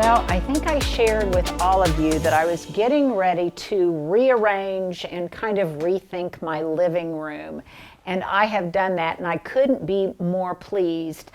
Well, I think I shared with all of you that I was getting ready to rearrange and kind of rethink my living room. And I have done that, and I couldn't be more pleased.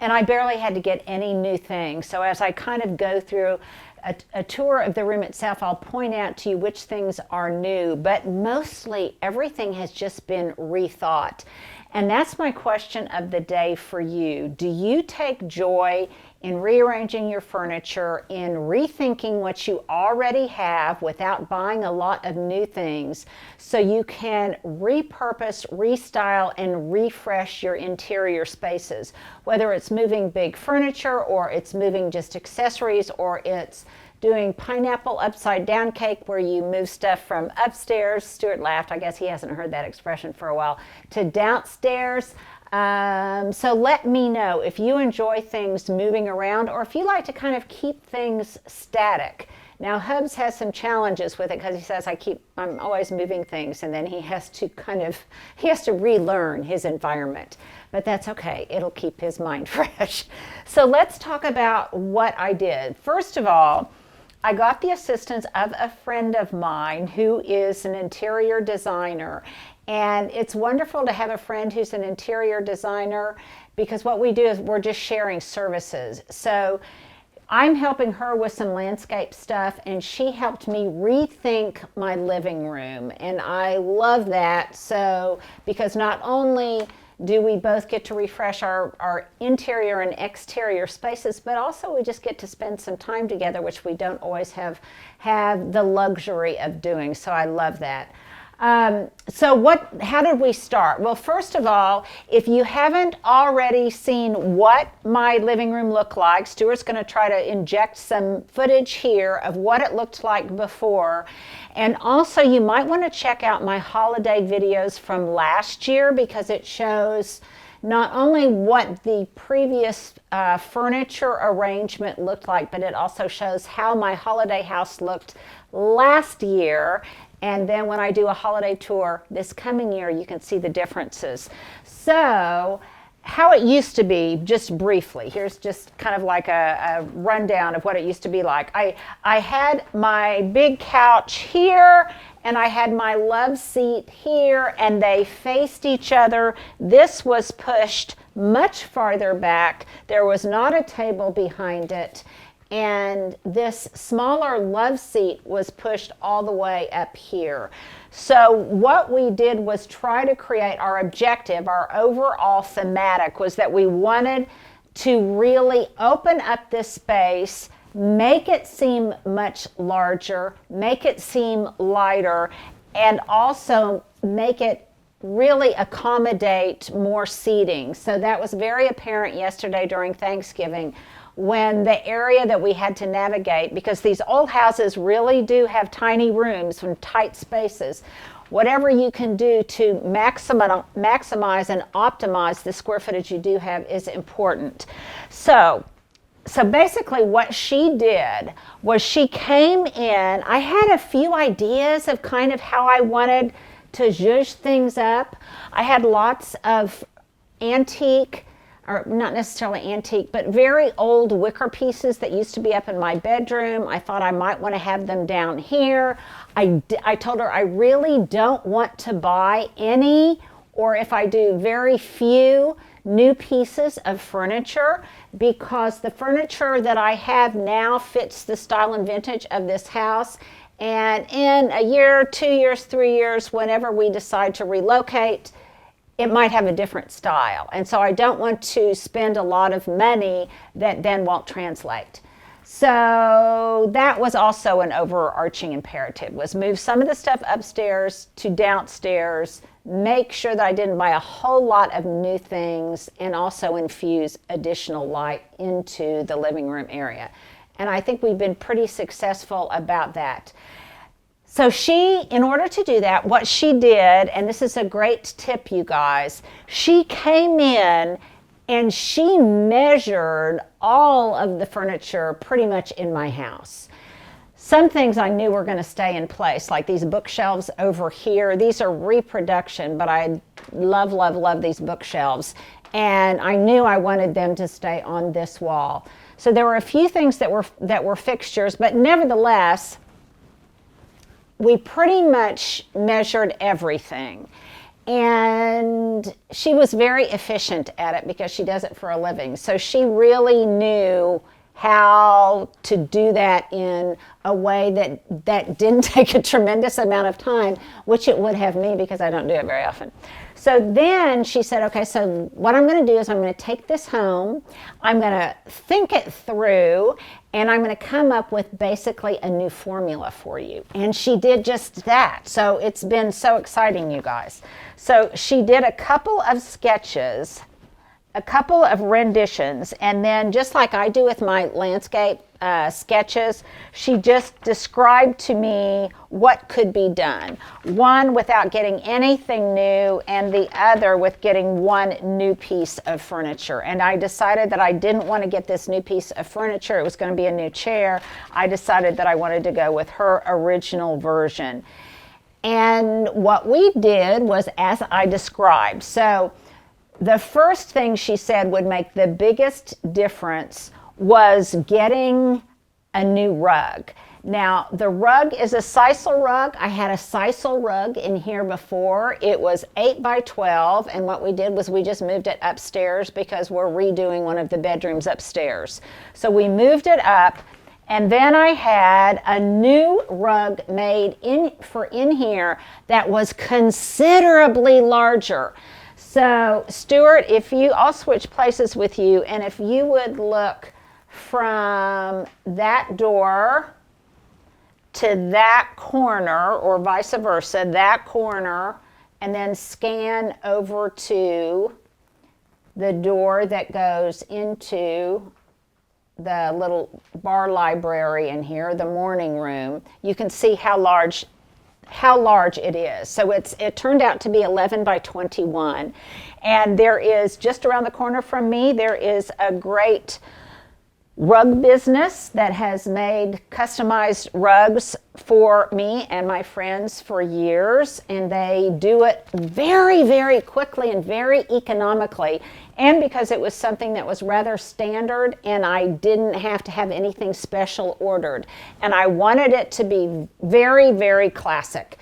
And I barely had to get any new things. So as I kind of go through a tour of the room itself, I'll point out to you which things are new, but mostly everything has just been rethought. And that's my question of the day for you. Do you take joy in rearranging your furniture, in rethinking what you already have without buying a lot of new things, so you can repurpose, restyle, and refresh your interior spaces? Whether it's moving big furniture, or it's moving just accessories, or it's doing pineapple upside down cake where you move stuff from upstairs, Stuart laughed, I guess he hasn't heard that expression for a while, to downstairs. So let me know if you enjoy things moving around, or if you like to kind of keep things static. Now, Hubs has some challenges with it because he says I'm always moving things, and then he has to relearn his environment. But that's okay. It'll keep his mind fresh. So let's talk about what I did. First of all, I got the assistance of a friend of mine who is an interior designer. And it's wonderful to have a friend who's an interior designer, because what we do is we're just sharing services. So I'm helping her with some landscape stuff, and she helped me rethink my living room. And I love that. So, because not only do we both get to refresh our interior and exterior spaces, but also we just get to spend some time together, which we don't always have the luxury of doing. So I love that. How did we start? Well, first of all, if you haven't already seen what my living room looked like, Stuart's going to try to inject some footage here of what it looked like before. And also, you might want to check out my holiday videos from last year, because it shows not only what the previous furniture arrangement looked like, but it also shows how my holiday house looked last year. And then when I do a holiday tour this coming year, you can see the differences. So how it used to be, just briefly, here's just kind of like a rundown of what it used to be like. I had my big couch here, and I had my love seat here, and they faced each other. This was pushed much farther back. There was not a table behind it. And this smaller love seat was pushed all the way up here. So what we did was try to create our objective, our overall thematic was that we wanted to really open up this space, make it seem much larger, make it seem lighter, and also make it really accommodate more seating. So that was very apparent yesterday during Thanksgiving, when the area that we had to navigate, because these old houses really do have tiny rooms and tight spaces. Whatever you can do to maximize and optimize the square footage you do have is important. So basically what she did was she came in. I had a few ideas of kind of how I wanted to zhuzh things up. I had lots of antique, or not necessarily antique, but very old wicker pieces that used to be up in my bedroom. I thought I might want to have them down here. I told her I really don't want to buy any, or if I do, very few new pieces of furniture, because the furniture that I have now fits the style and vintage of this house. And in a year, 2 years, 3 years, whenever we decide to relocate, it might have a different style. And so I don't want to spend a lot of money that then won't translate. So that was also an overarching imperative, was move some of the stuff upstairs to downstairs, make sure that I didn't buy a whole lot of new things, and also infuse additional light into the living room area. And I think we've been pretty successful about that. So in order to do that, what she did, and this is a great tip, you guys, she came in and she measured all of the furniture pretty much in my house. Some things I knew were going to stay in place, like these bookshelves over here. These are reproduction, but I love, love, love these bookshelves. And I knew I wanted them to stay on this wall. So there were a few things that were fixtures, but nevertheless, we pretty much measured everything. And she was very efficient at it because she does it for a living. So she really knew how to do that in a way that didn't take a tremendous amount of time, which it would have me because I don't do it very often. So then she said, okay, so what I'm going to do is I'm going to take this home, I'm going to think it through, and I'm going to come up with basically a new formula for you. And she did just that. So it's been so exciting, you guys. So she did a couple of sketches, a couple of renditions, and then just like I do with my landscape sketches, she just described to me what could be done. One without getting anything new, and the other with getting one new piece of furniture. And I decided that I didn't want to get this new piece of furniture. It was going to be a new chair. I decided that I wanted to go with her original version. And what we did was as I described. So the first thing she said would make the biggest difference was getting a new rug. Now, the rug is a sisal rug. I had a sisal rug in here before. It was 8 by 12, and what we did was we just moved it upstairs because we're redoing one of the bedrooms upstairs. So we moved it up, and then I had a new rug made in here that was considerably larger. So, Stuart, I'll switch places with you, and if you would look from that door to that corner, or vice versa, that corner, and then scan over to the door that goes into the little bar library in here, the morning room, you can see how large it is. So it turned out to be 11 by 21. And there is, just around the corner from me, there is a great rug business that has made customized rugs for me and my friends for years. And they do it very, very quickly and very economically. And because it was something that was rather standard and I didn't have to have anything special ordered. And I wanted it to be very, very classic.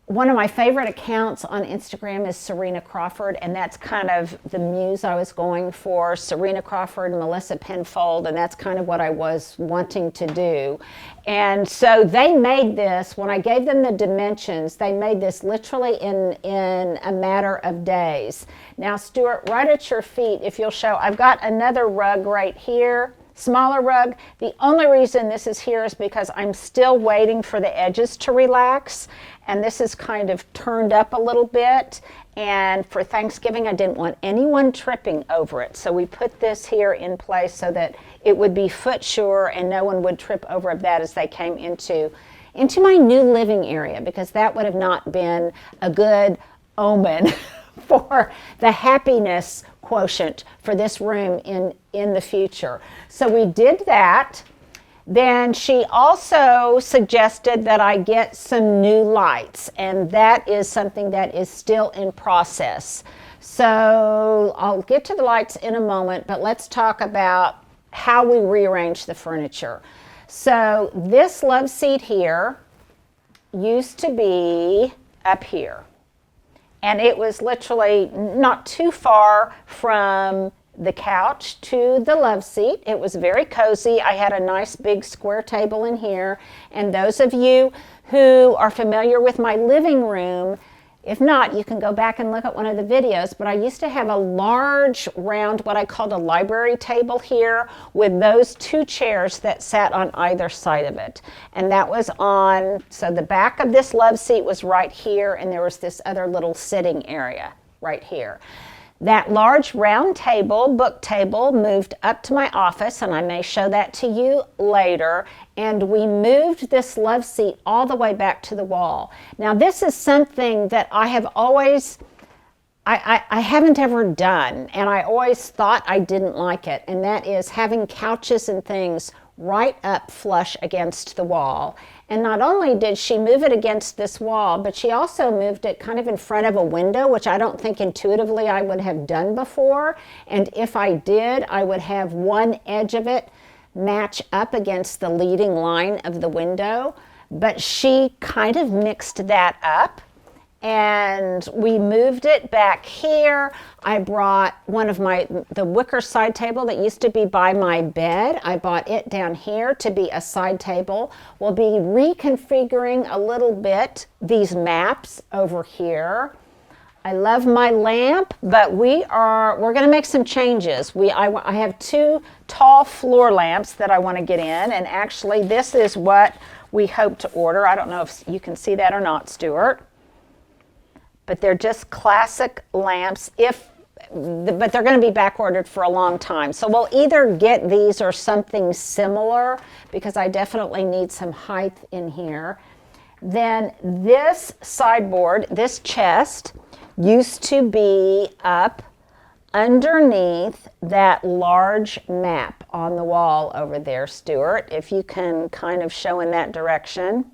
One of my favorite accounts on Instagram is Serena Crawford, and that's kind of the muse I was going for. Serena Crawford, Melissa Penfold, and that's kind of what I was wanting to do. And so they made this, when I gave them the dimensions, they made this literally in a matter of days. Now, Stuart, right at your feet, if you'll show, I've got another rug right here. Smaller rug. The only reason this is here is because I'm still waiting for the edges to relax, and this is kind of turned up a little bit, and for Thanksgiving I didn't want anyone tripping over it, so we put this here in place so that it would be foot sure and no one would trip over that as they came into my new living area, because that would have not been a good omen for the happiness quotient for this room in the future. So we did that. Then she also suggested that I get some new lights, and that is something that is still in process. So I'll get to the lights in a moment, but let's talk about how we rearrange the furniture. So this love seat here used to be up here. And it was literally not too far from the couch to the love seat. It was very cozy. I had a nice big square table in here. And those of you who are familiar with my living room, if not, you can go back and look at one of the videos, but I used to have a large round, what I called a library table here, with those two chairs that sat on either side of it. And that was on, so the back of this love seat was right here, and there was this other little sitting area right here. That large round table, book table, moved up to my office, and I may show that to you later. And we moved this love seat all the way back to the wall. Now, this is something that I have always, I haven't ever done, and I always thought I didn't like it, and that is having couches and things right up flush against the wall. And not only did she move it against this wall, but she also moved it kind of in front of a window, which I don't think intuitively I would have done before. And if I did, I would have one edge of it match up against the leading line of the window. But she kind of mixed that up, and we moved it back here. I brought one of the wicker side table that used to be by my bed. I bought it down here to be a side table. We'll be reconfiguring a little bit these maps over here. I love my lamp, but we're going to make some changes. I have 2 tall floor lamps that I want to get in, and actually this is what we hope to order. I don't know if you can see that or not, Stuart. But they're just classic lamps, but they're going to be back ordered for a long time. So we'll either get these or something similar, because I definitely need some height in here. Then this sideboard, this chest, used to be up underneath that large map on the wall over there, Stuart, if you can kind of show in that direction.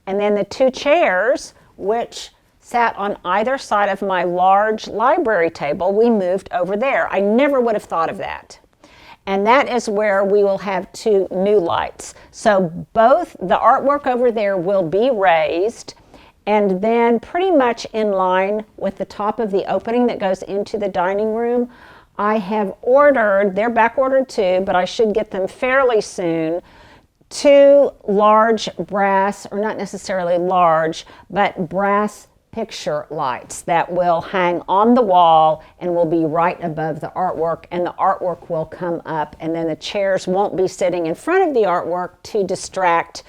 And then the 2 chairs, which sat on either side of my large library table, we moved over there. I never would have thought of that. And that is where we will have 2 new lights. So both the artwork over there will be raised, and then pretty much in line with the top of the opening that goes into the dining room, I have ordered, they're back ordered too, but I should get them fairly soon, 2 large brass, or not necessarily large, but brass picture lights that will hang on the wall and will be right above the artwork, and the artwork will come up, and then the chairs won't be sitting in front of the artwork to distract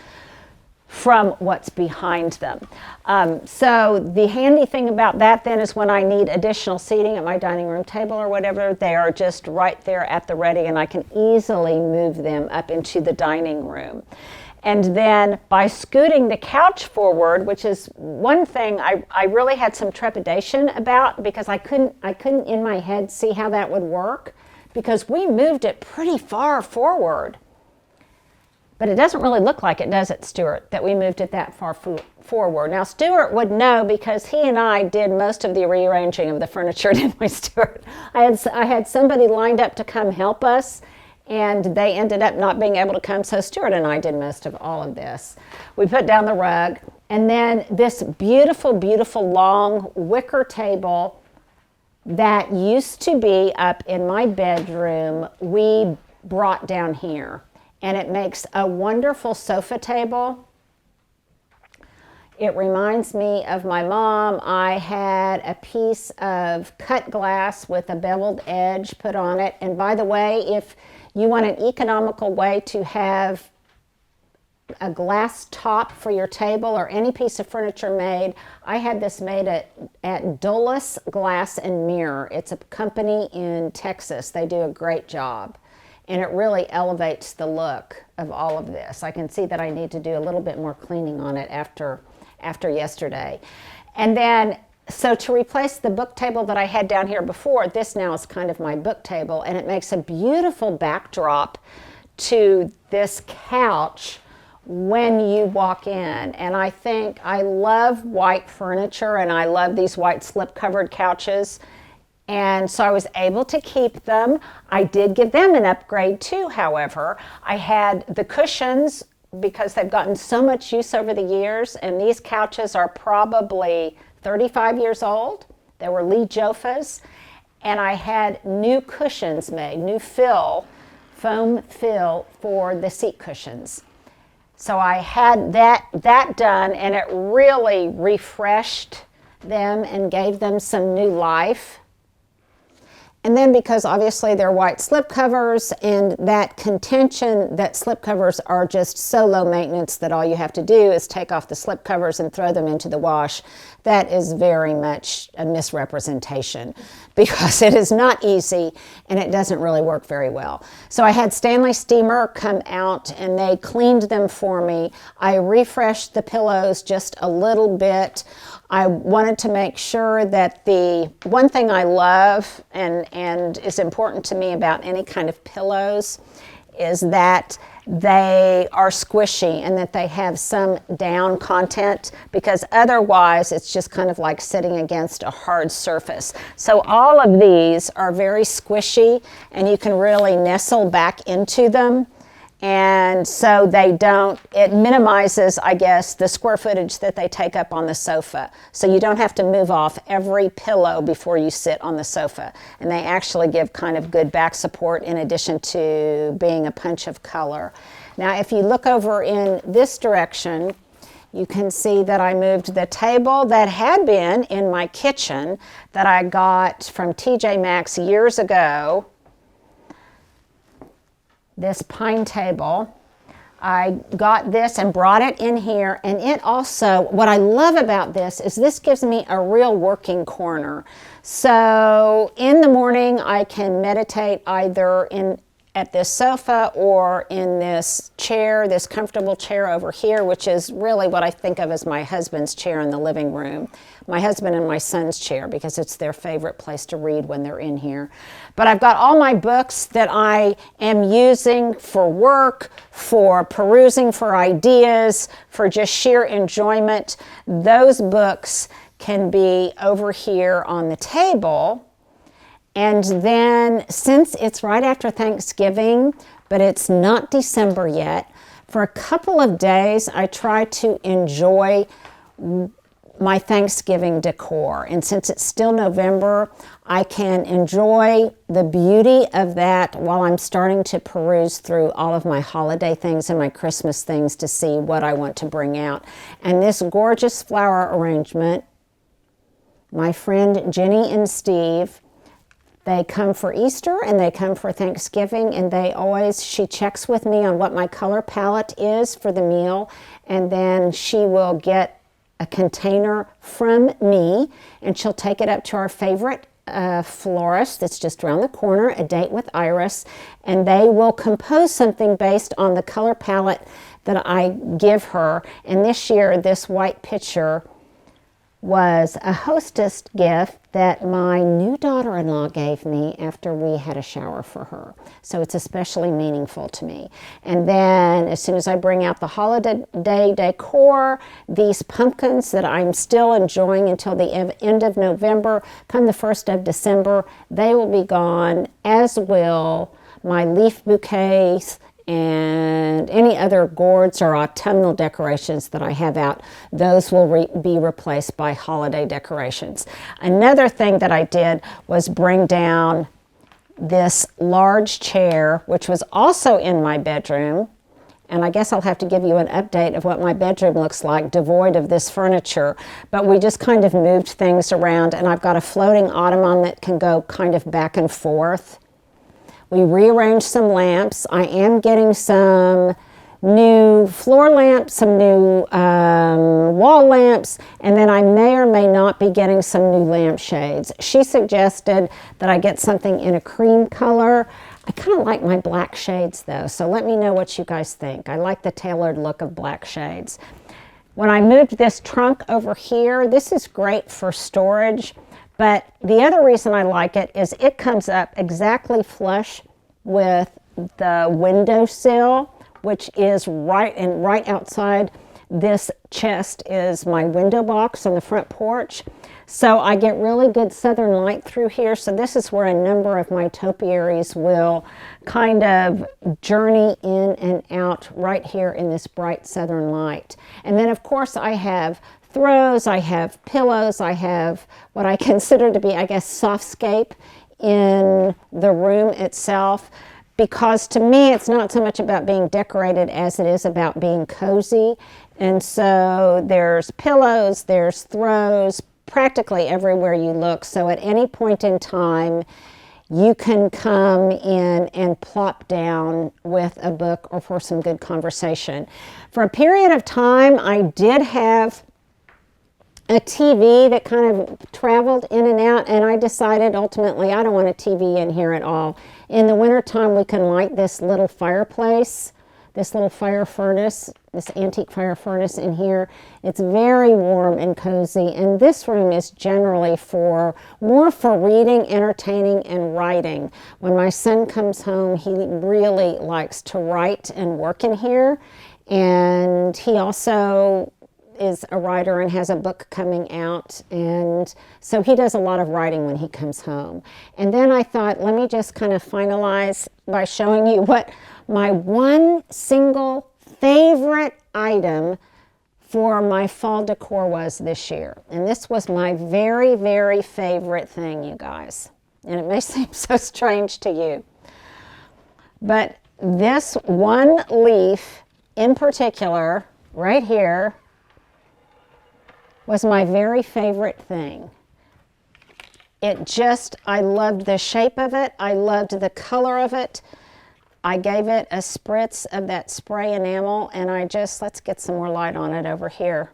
from what's behind them. So the handy thing about that then is when I need additional seating at my dining room table or whatever, they are just right there at the ready, and I can easily move them up into the dining room. And then by scooting the couch forward, which is one thing I really had some trepidation about, because I couldn't in my head see how that would work, because we moved it pretty far forward. But it doesn't really look like it, does it, Stuart, that we moved it that far forward? Now, Stuart would know, because he and I did most of the rearranging of the furniture, didn't we, Stuart? I had somebody lined up to come help us, and they ended up not being able to come, so Stuart and I did most of all of this. We put down the rug, and then this beautiful, beautiful long wicker table that used to be up in my bedroom, we brought down here. And it makes a wonderful sofa table. It reminds me of my mom. I had a piece of cut glass with a beveled edge put on it. And by the way, if you want an economical way to have a glass top for your table or any piece of furniture made, I had this made at Dulles Glass and Mirror. It's a company in Texas. They do a great job. And it really elevates the look of all of this. I can see that I need to do a little bit more cleaning on it after yesterday. And then, so to replace the book table that I had down here before, this now is kind of my book table, and it makes a beautiful backdrop to this couch when you walk in. And I think I love white furniture, and I love these white slip-covered couches. And so I was able to keep them. I did give them an upgrade too, however. I had the cushions, because they've gotten so much use over the years, and these couches are probably 35 years old. They were Lee Jofas, and I had new cushions made, new foam fill for the seat cushions. So I had that done, and it really refreshed them and gave them some new life. And then, because obviously they're white slipcovers, and that contention that slipcovers are just so low maintenance that all you have to do is take off the slipcovers and throw them into the wash, that is very much a misrepresentation, because it is not easy and it doesn't really work very well. So I had Stanley Steamer come out and they cleaned them for me. I refreshed the pillows just a little bit. I wanted to make sure that the one thing I love and is important to me about any kind of pillows is that they are squishy and that they have some down content, because otherwise it's just kind of like sitting against a hard surface. So all of these are very squishy and you can really nestle back into them. And so it minimizes, I guess, the square footage that they take up on the sofa. So you don't have to move off every pillow before you sit on the sofa. And they actually give kind of good back support in addition to being a punch of color. Now, if you look over in this direction, you can see that I moved the table that had been in my kitchen that I got from TJ Maxx years ago. This pine table. I got this and brought it in here, and it also, what I love about this is this gives me a real working corner. So in the morning I can meditate either at this sofa or in this chair, this comfortable chair over here, which is really what I think of as my husband's chair in the living room. My husband and my son's chair, because it's their favorite place to read when they're in here. But I've got all my books that I am using for work, for perusing, for ideas, for just sheer enjoyment. Those books can be over here on the table. And then, since it's right after Thanksgiving, but it's not December yet, for a couple of days I try to enjoy my Thanksgiving decor. And since it's still November, I can enjoy the beauty of that while I'm starting to peruse through all of my holiday things and my Christmas things to see what I want to bring out. And this gorgeous flower arrangement, my friend Jenny and Steve, they come for Easter and they come for Thanksgiving, and she checks with me on what my color palette is for the meal, and then she will get a container from me and she'll take it up to our favorite florist that's just around the corner, A Date with Iris, and they will compose something based on the color palette that I give her. And this year, this white picture was a hostess gift that my new daughter-in-law gave me after we had a shower for her. So it's especially meaningful to me. And then as soon as I bring out the holiday decor, these pumpkins that I'm still enjoying until the end of November, come the 1st of December, they will be gone, as will my leaf bouquets and any other gourds or autumnal decorations that I have out. Those will be replaced by holiday decorations. Another thing that I did was bring down this large chair, which was also in my bedroom. And I guess I'll have to give you an update of what my bedroom looks like, devoid of this furniture. But we just kind of moved things around, and I've got a floating ottoman that can go kind of back and forth. We rearranged some lamps. I am getting some new floor lamps, some new wall lamps, and then I may or may not be getting some new lampshades. She suggested that I get something in a cream color. I kind of like my black shades though, so let me know what you guys think. I like the tailored look of black shades. When I moved this trunk over here, this is great for storage. But the other reason I like it is it comes up exactly flush with the windowsill, which is right outside this chest is my window box on the front porch. So I get really good southern light through here. So this is where a number of my topiaries will kind of journey in and out right here in this bright southern light. And then of course I have throws, I have pillows, I have what I consider to be, I guess, softscape in the room itself, because to me it's not so much about being decorated as it is about being cozy. And so there's pillows, there's throws, practically everywhere you look. So at any point in time, you can come in and plop down with a book or for some good conversation. For a period of time, I did have a TV that kind of traveled in and out, and I decided ultimately I don't want a TV in here at all. In the wintertime, we can light this little fireplace, this little fire furnace this antique fire furnace in here. It's very warm and cozy, and this room is generally more for reading, entertaining, and writing. When my son comes home, he really likes to write and work in here, and he also is a writer and has a book coming out, and so he does a lot of writing when he comes home. And then I thought, let me just kind of finalize by showing you what my one single favorite item for my fall decor was this year. And this was my very, very favorite thing, you guys. And it may seem so strange to you, but this one leaf in particular, right here, was my very favorite thing. I loved the shape of it. I loved the color of it. I gave it a spritz of that spray enamel, and let's get some more light on it over here,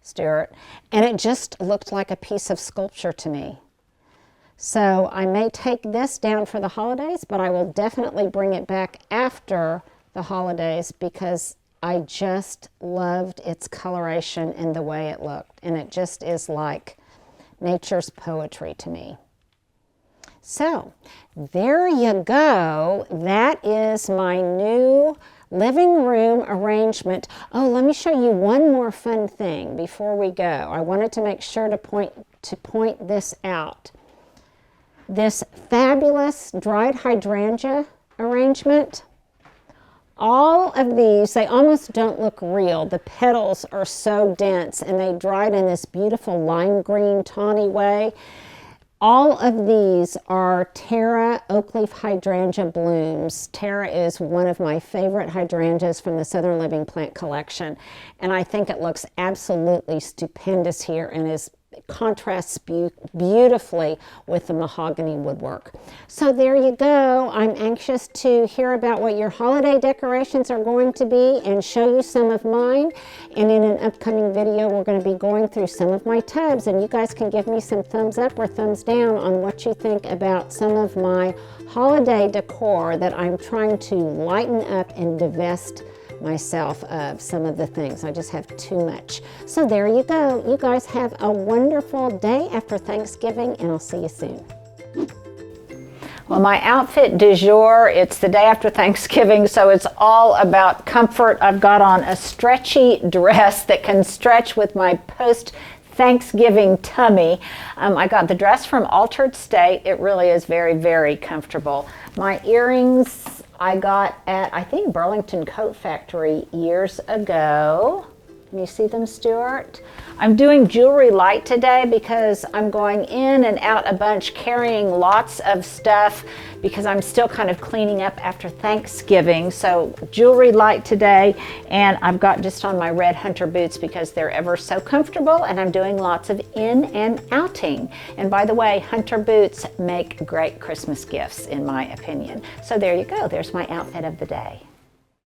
Stuart. And it just looked like a piece of sculpture to me. So I may take this down for the holidays, but I will definitely bring it back after the holidays because I just loved its coloration and the way it looked. And it just is like nature's poetry to me. So there you go. That is my new living room arrangement. Oh, let me show you one more fun thing before we go. I wanted to make sure to point this out. This fabulous dried hydrangea arrangement. All of these, they almost don't look real. The petals are so dense and they dried in this beautiful lime green tawny way. All of these are Tara oak leaf hydrangea blooms. Tara is one of my favorite hydrangeas from the Southern Living Plant Collection. And I think it looks absolutely stupendous here and contrasts beautifully with the mahogany woodwork. So there you go. I'm anxious to hear about what your holiday decorations are going to be and show you some of mine. And in an upcoming video, we're going to be going through some of my tubs, and you guys can give me some thumbs up or thumbs down on what you think about some of my holiday decor that I'm trying to lighten up and divest myself of some of the things. I just have too much. So there you go. You guys have a wonderful day after Thanksgiving, and I'll see you soon. Well, my outfit du jour, it's the day after Thanksgiving, so it's all about comfort. I've got on a stretchy dress that can stretch with my post-Thanksgiving tummy. I got the dress from Altered State. It really is very, very comfortable. My earrings I got at, I think, Burlington Coat Factory years ago. Can you see them, Stuart? I'm doing jewelry light today because I'm going in and out a bunch, carrying lots of stuff because I'm still kind of cleaning up after Thanksgiving. So jewelry light today, and I've got just on my red hunter boots because they're ever so comfortable, and I'm doing lots of in and outing. And by the way, hunter boots make great Christmas gifts in my opinion. So there you go. There's my outfit of the day.